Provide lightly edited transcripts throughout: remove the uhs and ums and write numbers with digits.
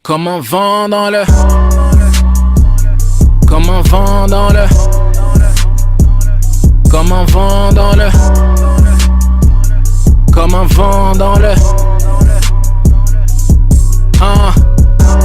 Comme un vent dans le. Comme un vent dans le. Comme un vent dans le. Comme un vent dans le.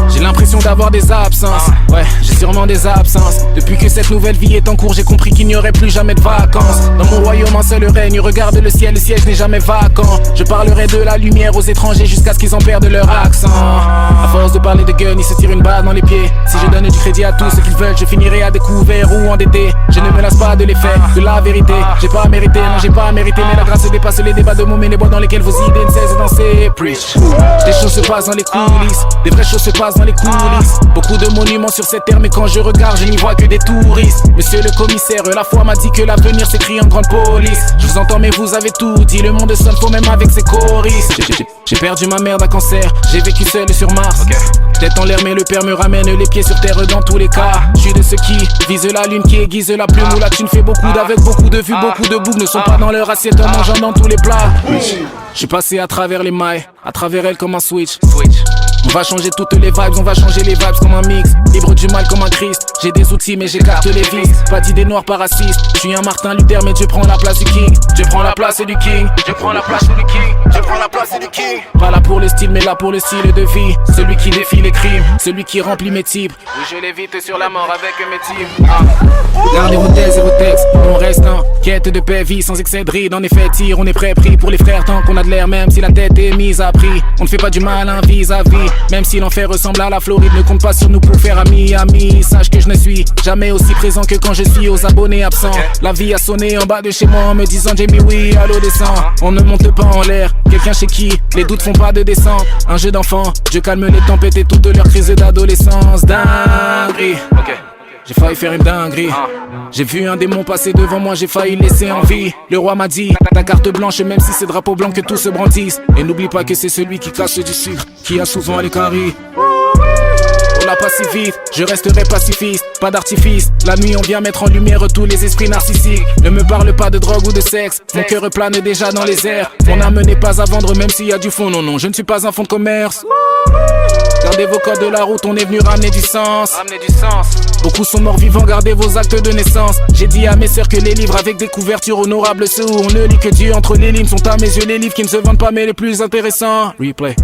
J'ai l'impression d'avoir des absences. Ouais, j'ai sûrement des absences. Depuis que cette nouvelle vie est en cours, j'ai compris qu'il n'y aurait plus jamais de vacances. Dans mon royaume un seul règne, regarde le siège n'est jamais vacant. Je parlerai de la lumière aux étrangers jusqu'à ce qu'ils en perdent leur accent. À force de parler de gun, ils se tirent une balle dans les pieds. Si je donne du crédit à tous ceux qu'ils veulent, je finirai à découvert ou endetté. Je ne me lasse pas de l'effet, de la vérité. J'ai pas mérité, non j'ai pas mérité. Mais la grâce dépasse les débats de mots et les bois dans lesquels vos idées ne cessent de danser. Preach. Des choses se passent dans les coulisses, des vraies choses se passent dans les coulisses. Beaucoup de monuments sur cette terre, mais quand je regarde, je n'y vois que des touristes. Monsieur le commissaire, la foi m'a dit que l'avenir s'écrit en grande police. Je vous entends, mais vous avez tout dit. Le monde sonne faux même avec ses choristes. J'ai perdu ma mère d'un cancer, j'ai vécu seul sur Mars. Tête en l'air, mais le père me ramène les pieds sur terre dans tous les cas. Je suis de ceux qui visent la lune, qui aiguise la plume. Où la thune fait beaucoup d'avec beaucoup de vues, beaucoup de boucs ne sont pas dans leur assiette en mangeant dans tous les plats. Je suis passé à travers les mailles, à travers elles comme un switch. On va changer toutes les vibes, on va changer les vibes comme un mix. Libre du mal comme un Christ, j'ai des outils mais j'écarte les vices. Pas d'idées noires pas racistes, je suis un Martin Luther mais je prends la place du king. Je prends la place du king, je prends la place du king, je prends la place du king. Pas là pour le style mais là pour le style de vie. Celui qui défie les crimes, celui qui remplit mes types. Oui je l'évite sur la mort avec mes types. Gardez vos thèses et vos textes, on reste en quête de paix, vie sans excès de ride. En effet tire, on est prêt pris pour les frères tant qu'on a de l'air. Même si la tête est mise à prix, on ne fait pas du mal un vis-à-vis. Même si l'enfer ressemble à la Floride, ne compte pas sur nous pour faire ami. Sache que je ne suis jamais aussi présent que quand je suis aux abonnés absents. La vie a sonné en bas de chez moi en me disant Jamie oui, allô descend. On ne monte pas en l'air, quelqu'un chez qui les doutes font pas de descente. Un jeu d'enfant, je calme les tempêtes et toutes leurs crises d'adolescence. Dinguerie. J'ai failli faire une dinguerie. J'ai vu un démon passer devant moi, j'ai failli laisser en vie. Le roi m'a dit, ta carte blanche même si c'est drapeau blanc que tous se brandissent. Et n'oublie pas que c'est celui qui cache du sucre qui a souvent les caries. On n'a pas si vite, je resterai pacifiste, pas d'artifice. La nuit on vient mettre en lumière tous les esprits narcissiques. Ne me parle pas de drogue ou de sexe, mon cœur plane déjà dans les airs. Mon âme n'est pas à vendre même s'il y a du fond, non, je ne suis pas un fonds de commerce. Gardez vos codes de la route, on est venu ramener du sens. Beaucoup sont morts vivants, gardez vos actes de naissance. J'ai dit à mes sœurs que les livres avec des couvertures honorables, ceux où on ne lit que Dieu entre les lignes, sont à mes yeux les livres qui ne se vendent pas mais les plus intéressants. Replay.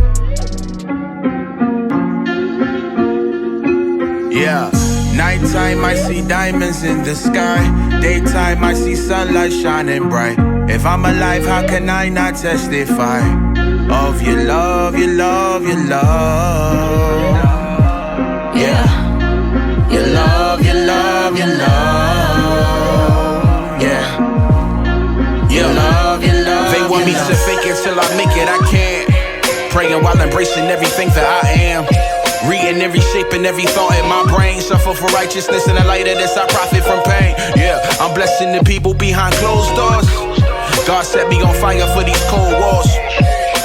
Yeah, nighttime I see diamonds in the sky. Daytime I see sunlight shining bright. If I'm alive, how can I not testify of your love, your love, your love? Yeah, your love, your love, your love. Yeah, your love, your love. They want me to fake it till I make it, I can't. Praying while embracing everything that I am. Reading every shape and every thought in my brain. Suffer for righteousness in the light of this I profit from pain. Yeah, I'm blessing the people behind closed doors. God set me on fire for these cold walls.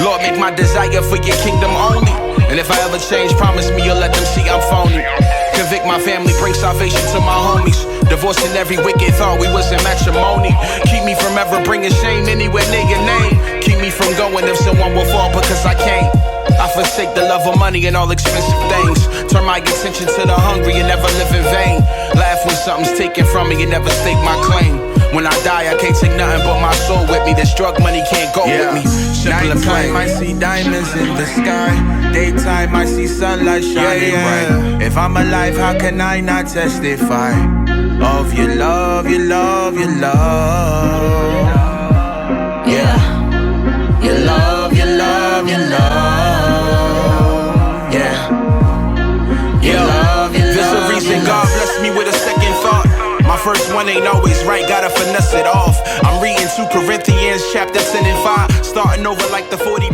Lord, make my desire for your kingdom only. And if I ever change, promise me you'll let them see I'm phony. Convict my family, bring salvation to my homies. Divorcing every wicked thought we was in matrimony. Keep me from ever bringing shame anywhere near your name. Keep me from going if someone will fall because I can't. I forsake the love of money and all expensive things. Turn my attention to the hungry and never live in vain. Laugh when something's taken from me and never stake my claim. When I die, I can't take nothing but my soul with me. This drug money can't go with me. Simple and plain. Nighttime I see diamonds in the sky. Daytime I see sunlight shining bright. If I'm alive, how can I not testify of your love, your love, your love? Yeah, your love, your love, your love. Yeah, your love, your love. There's a reason God blessed me with a second thought. My first one ain't always right, gotta finesse it off. I'm reading 2 Corinthians chapter 10 and 5, starting over like the 40.